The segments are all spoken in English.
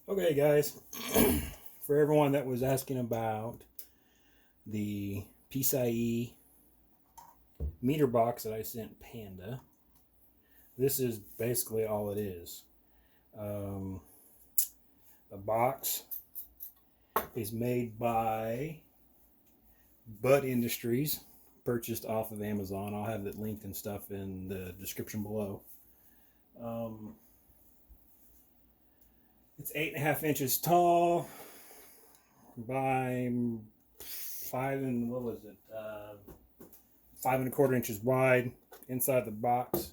Okay, guys, for everyone that was asking about the PCIE meter box that I sent Panda, this is basically all it is. The box is made by Bud Industries, purchased off of Amazon. I'll have it linked and stuff in the description below. It's 8.5 inches tall by 5 1/4 inches wide. Inside the box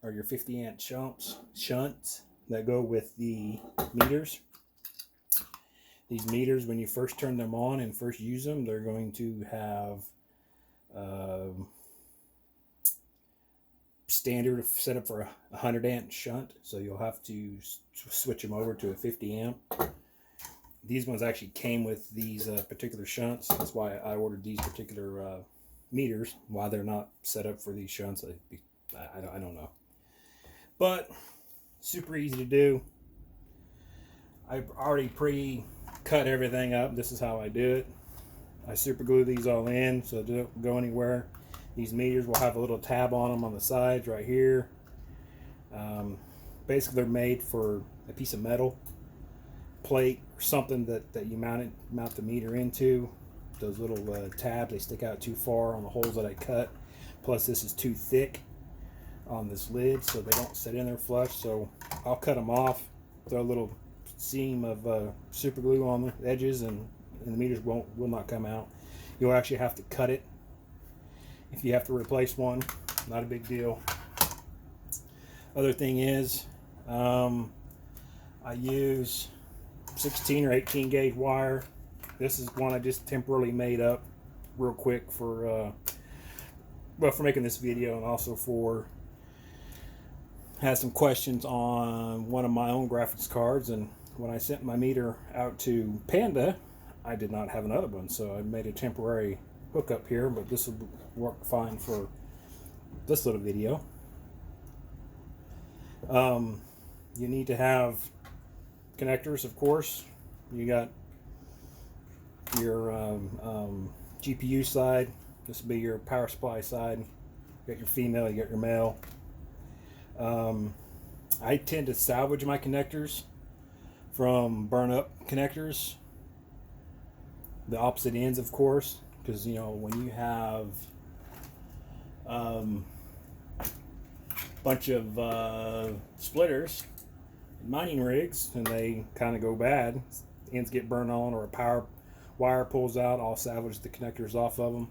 are your 50 amp shunts that go with the meters. These meters, when you first turn them on and first use them, they're going to have standard setup for a 100 amp shunt, so you'll have to switch them over to a 50 amp. These ones actually came with these particular shunts. That's why I ordered these particular meters. Why they're not set up for these shunts, I don't know. But super easy to do. I've already pre-cut everything up. This is how I do it. I super glue these all in so they don't go anywhere. These meters will have a little tab on them on the sides right here. Basically, they're made for a piece of metal plate or something that you mount the meter into. Those little tabs, they stick out too far on the holes that I cut. Plus, this is too thick on this lid, so they don't sit in there flush. So I'll cut them off, throw a little seam of super glue on the edges, and the meters will not come out. You'll actually have to cut it if you have to replace one. Not a big deal. Other thing is, I use 16 or 18 gauge wire. This is one I just temporarily made up real quick for making this video, and also for had some questions on one of my own graphics cards. And when I sent my meter out to Panda, I did not have another one, so I made a temporary hookup here, but this will work fine for this little video. You need to have connectors, of course. You got your GPU side. This will be your power supply side. You got your female, you got your male. I tend to salvage my connectors from burn up connectors. The opposite ends, of course, because when you have bunch of splitters, mining rigs, and they kind of go bad, ends get burned on, or a power wire pulls out, I'll salvage the connectors off of them,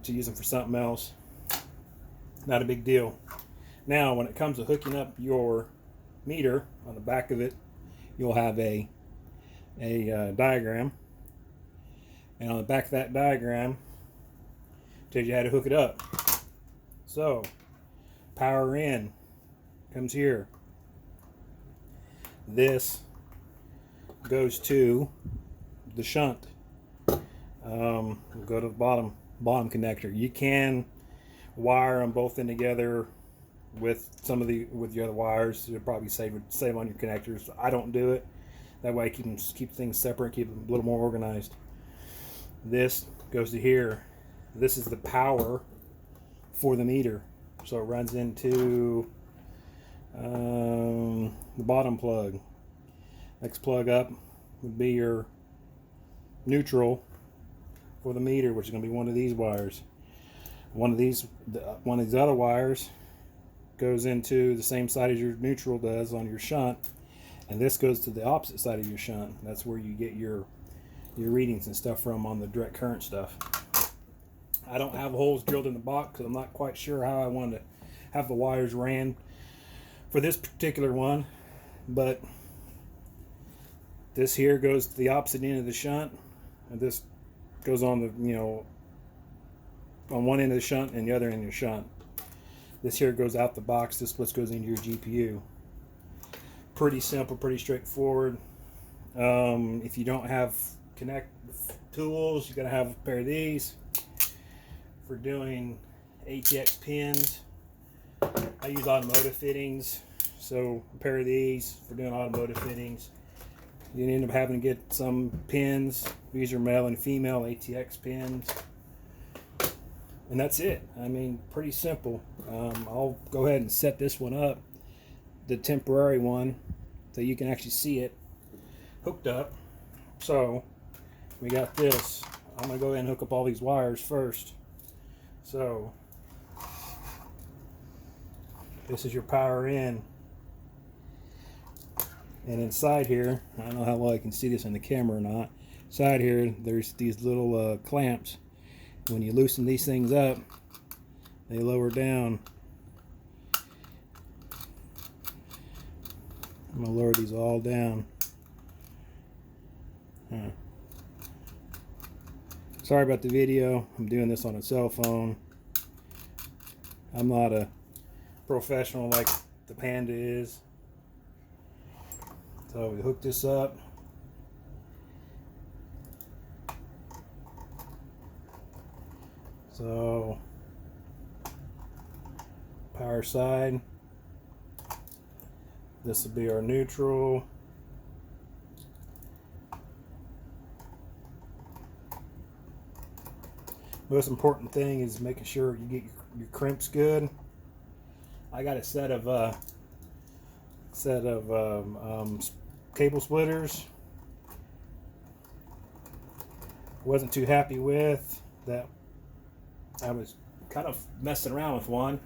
to use them for something else. Not a big deal. Now, when it comes to hooking up your meter, on the back of it, you'll have a diagram, and on the back of that diagram tells you how to hook it up. So, power in comes here. This goes to the shunt. We'll go to the bottom connector. You can wire them both in together with the other wires. You'll probably save on your connectors. I don't do it. That way, keep things separate, keep them a little more organized. This goes to here. This is the power for the meter. So it runs into the bottom plug. Next plug up would be your neutral for the meter, which is going to be one of these wires. One of these other wires goes into the same side as your neutral does on your shunt, and this goes to the opposite side of your shunt. That's where you get your readings and stuff from on the direct current stuff. I don't have holes drilled in the box because I'm not quite sure how I wanted to have the wires ran for this particular one, but this here goes to the opposite end of the shunt, and this goes on on one end of the shunt and the other end of the shunt. This here goes out the box. This split goes into your GPU. Pretty simple, pretty straightforward. If you don't have connect tools, you're gonna have a pair of these. For doing ATX pins, I use automotive fittings, So a pair of these for doing automotive fittings. You end up having to get some pins. These are male and female ATX pins. And that's it. I mean, pretty simple. I'll go ahead and set this one up, the temporary one, so you can actually see it hooked up. So we got this. I'm going to go ahead and hook up all these wires first. So this is your power in. And inside here, I don't know how well I can see this in the camera or not. Inside here, there's these little clamps. When you loosen these things up, they lower down. I'm going to lower these all down. Sorry about the video. I'm doing this on a cell phone. I'm not a professional like the Panda is. So we hook this up. So power side. This will be our neutral. Most important thing is making sure you get your crimps good. I got a set of cable splitters. Wasn't too happy with that. I was kind of messing around with one,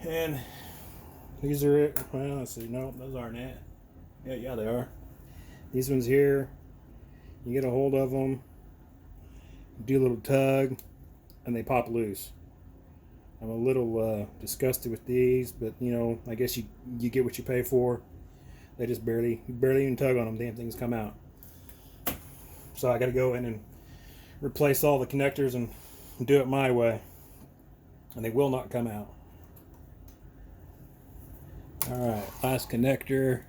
and these are it. Well, let's see. No, those aren't it. Yeah, they are. These ones here, you get a hold of them, do a little tug, and they pop loose. I'm a little disgusted with these, but you know, I guess you get what you pay for. They just barely even tug on them. Damn things come out. So I got to go in and replace all the connectors and do it my way, and they will not come out. Alright, last connector.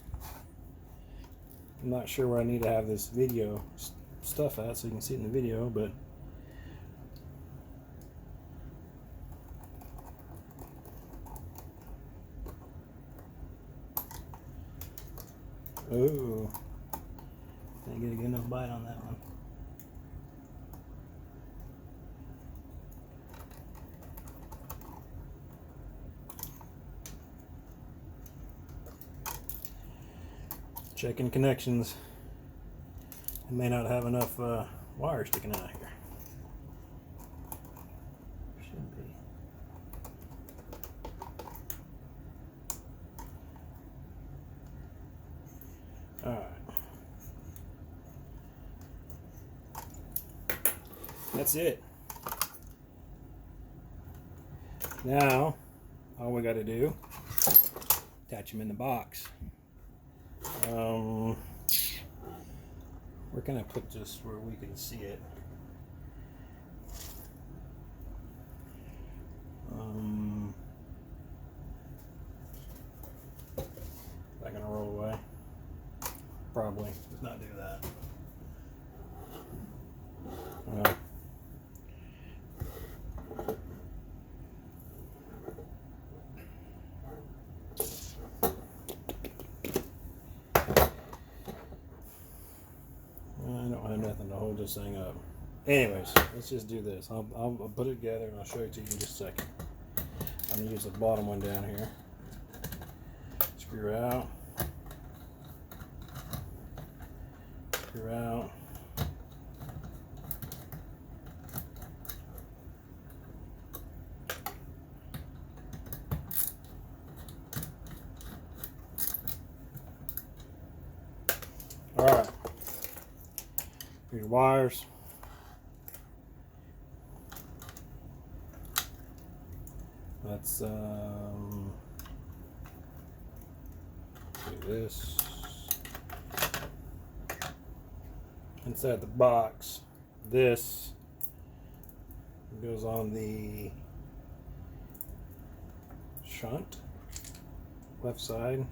I'm not sure where I need to have this video stuff at so you can see it in the video, but oh, didn't get a good enough bite on that one. Checking connections. I may not have enough wire sticking out here. Should be. Alright. That's it. Now, all we got to do, attach them in the box. Where can I put this where we can see it? Is that gonna roll away? Probably. Let's not do that. I don't have nothing to hold this thing up. Anyways, let's just do this. I'll put it together and I'll show it to you in just a second. I'm going to use the bottom one down here. Screw out. Screw out. Alright. Your wires. Let's do this. Inside the box, this goes on the shunt, left side.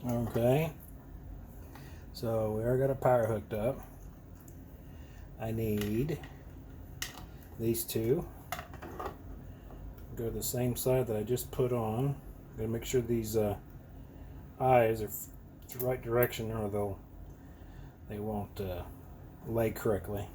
Okay, so we already got a power hooked up. I need these two. Go to the same side that I just put on. Gotta make sure these eyes are the right direction, or they won't lay correctly.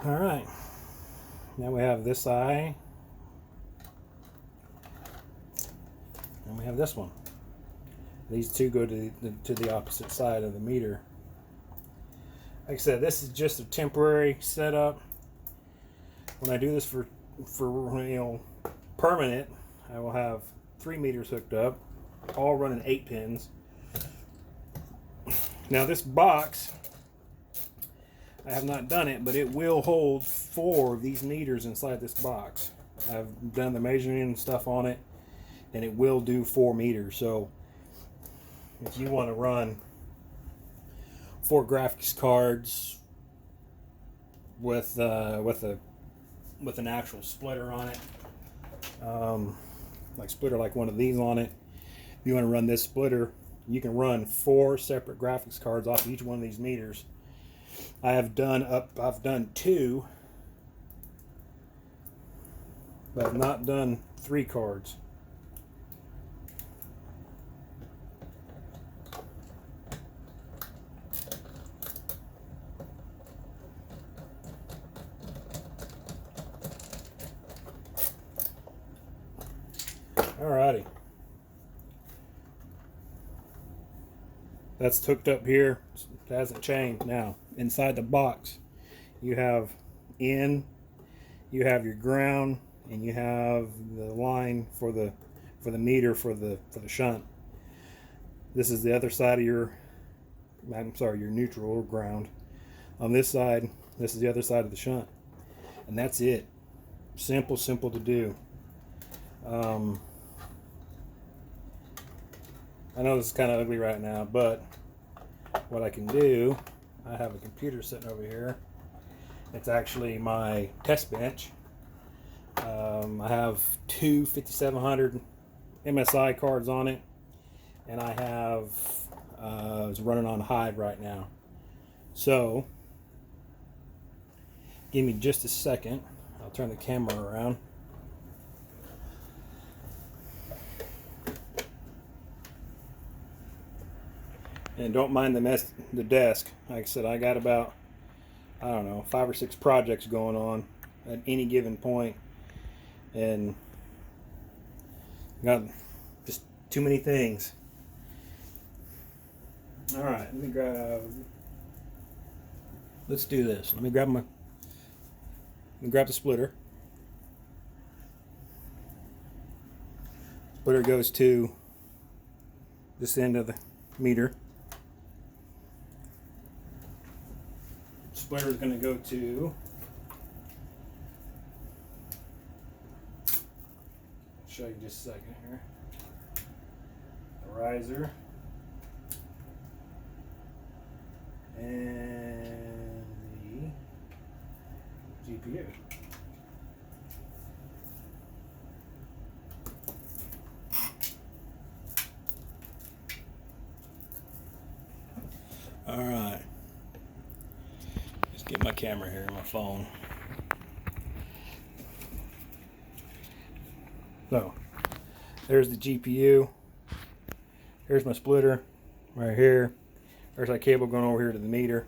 All right, now we have this eye, and we have this one. These two go to the opposite side of the meter. Like I said, this is just a temporary setup. When I do this for permanent, I will have 3 meters hooked up, all running 8 pins. Now this box, I have not done it, but it will hold 4 of these meters inside this box. I've done the measuring and stuff on it, and it will do 4 meters. So if you want to run 4 graphics cards with an actual splitter on it, like one of these on it, if you want to run this splitter, you can run 4 separate graphics cards off each one of these meters. I've done 2, but I've not done 3 cards. Alrighty. That's hooked up here. It hasn't changed. Now, inside the box, you have you have your ground, and you have the line for the meter for the shunt. This is the other side of your neutral or ground. On this side, this is the other side of the shunt. And that's it. Simple to do. I know this is kind of ugly right now, but what I can do, I have a computer sitting over here. It's actually my test bench. I have 2 5700 MSI cards on it, and I have it's running on Hive right now. So give me just a second. I'll turn the camera around. And don't mind the desk. Like I said, I got about, I don't know, 5 or 6 projects going on at any given point, and got just too many things. All right, let's do this. Let me grab the splitter. Splitter goes to this end of the meter. Splitter is going to go to show you just a second here. The riser and the GPU. All right. Get my camera here, my phone. So, there's the GPU. Here's my splitter right here. There's our cable going over here to the meter.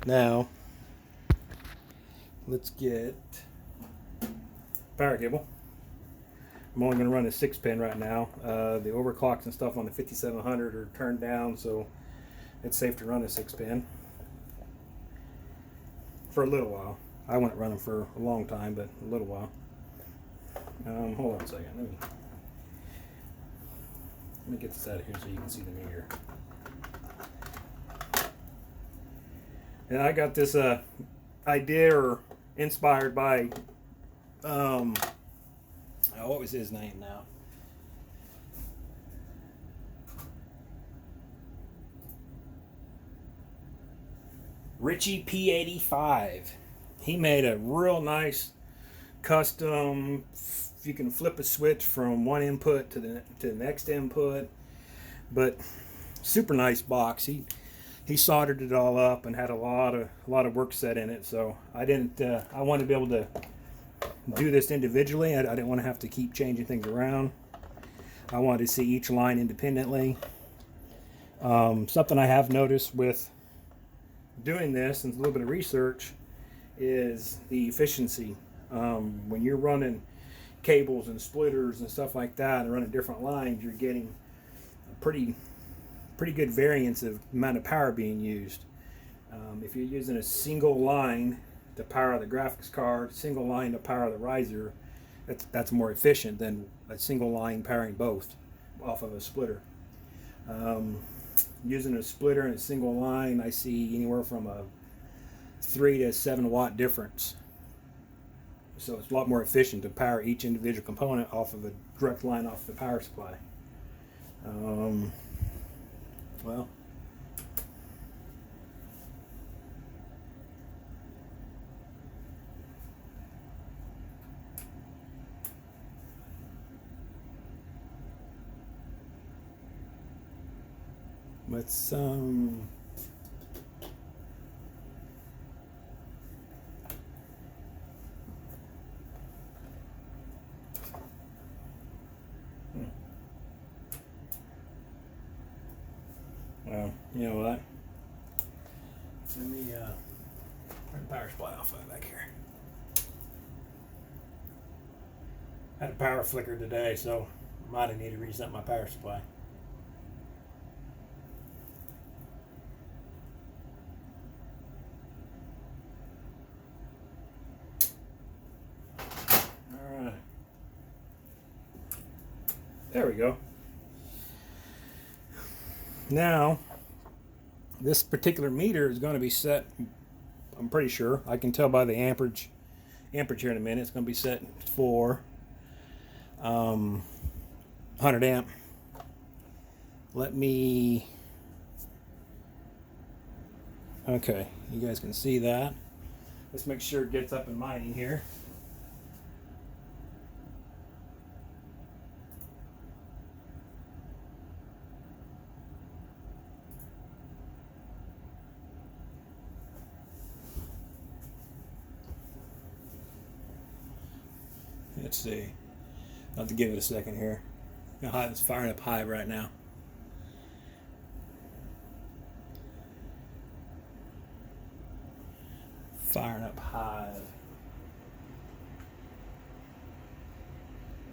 Now, let's get power cable. I'm only going to run a 6-pin right now. The overclocks and stuff on the 5700 are turned down, so it's safe to run a 6-pin. For a little while. I wouldn't run them for a long time, but a little while. Hold on a second. Let me get this out of here so you can see the meter. And I got this idea or inspired by what was his name now? Richie P85. He made a real nice custom. You can flip a switch from one input to the next input, but super nice box. He soldered it all up and had a lot of work set in it. So I wanted to be able to do this individually. I didn't want to have to keep changing things around. I wanted to see each line independently. Something I have noticed with doing this and a little bit of research is the efficiency. When you're running cables and splitters and stuff like that and running different lines, you're getting a pretty good variance of amount of power being used. If you're using a single line to power the graphics card, single line to power the riser, that's more efficient than a single line powering both off of a splitter. Using a splitter and a single line, I see anywhere from a 3 to 7 watt difference. So it's a lot more efficient to power each individual component off of a direct line off the power supply. Well, let's well, you know what? Let me turn the power supply off back here. I had a power flicker today, so I might have needed to reset my power supply. All right. There we go. Now, this particular meter is going to be set, I'm pretty sure, I can tell by the amperage here in a minute, it's going to be set for 100 amp. Let me, okay, you guys can see that. Let's make sure it gets up and mining here. Let's see. I'll have to give it a second here. It's firing up high right now. Firing up high.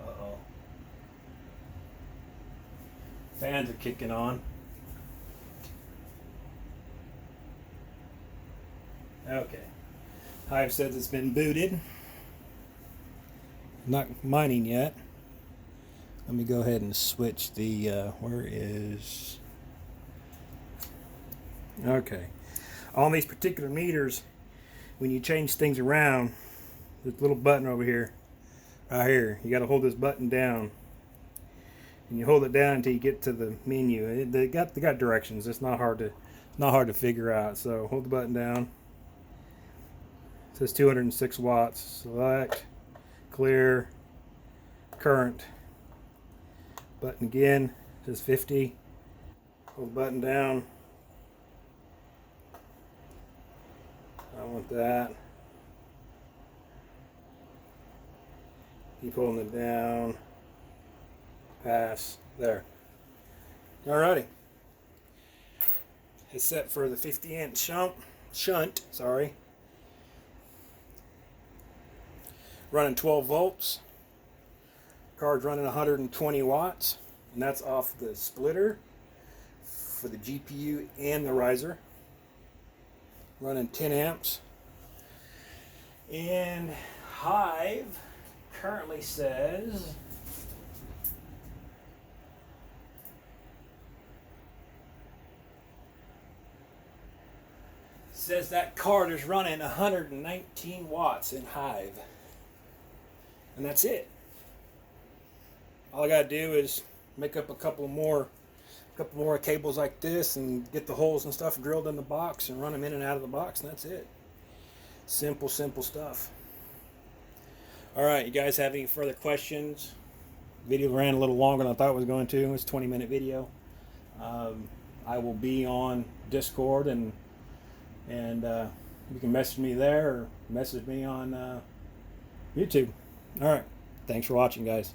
Uh-oh. Fans are kicking on. Okay. Hive says it's been booted. Not mining yet. Let me go ahead and switch the where is, okay, on these particular meters, when you change things around, this little button over here, right here, you got to hold this button down, and you hold it down until you get to the menu. They got directions. It's not hard to figure out. So hold the button down. It says 206 watts. Select, clear, current. Button again, says 50. Hold the button down. I want that. Keep holding it down. Pass. There. Alrighty. It's set for the 50 amp shunt. Sorry. Running 12 volts. Card's running 120 watts, and that's off the splitter for the GPU and the riser. Running 10 amps. And Hive currently says that card is running 119 watts in Hive. And that's it. All I gotta do is make up a couple more cables like this and get the holes and stuff drilled in the box and run them in and out of the box, and that's it. Simple stuff. All right, you guys have any further questions? Video ran a little longer than I thought it was going to. It was a 20-minute video. I will be on Discord, and you can message me there or message me on YouTube. All right, thanks for watching, guys.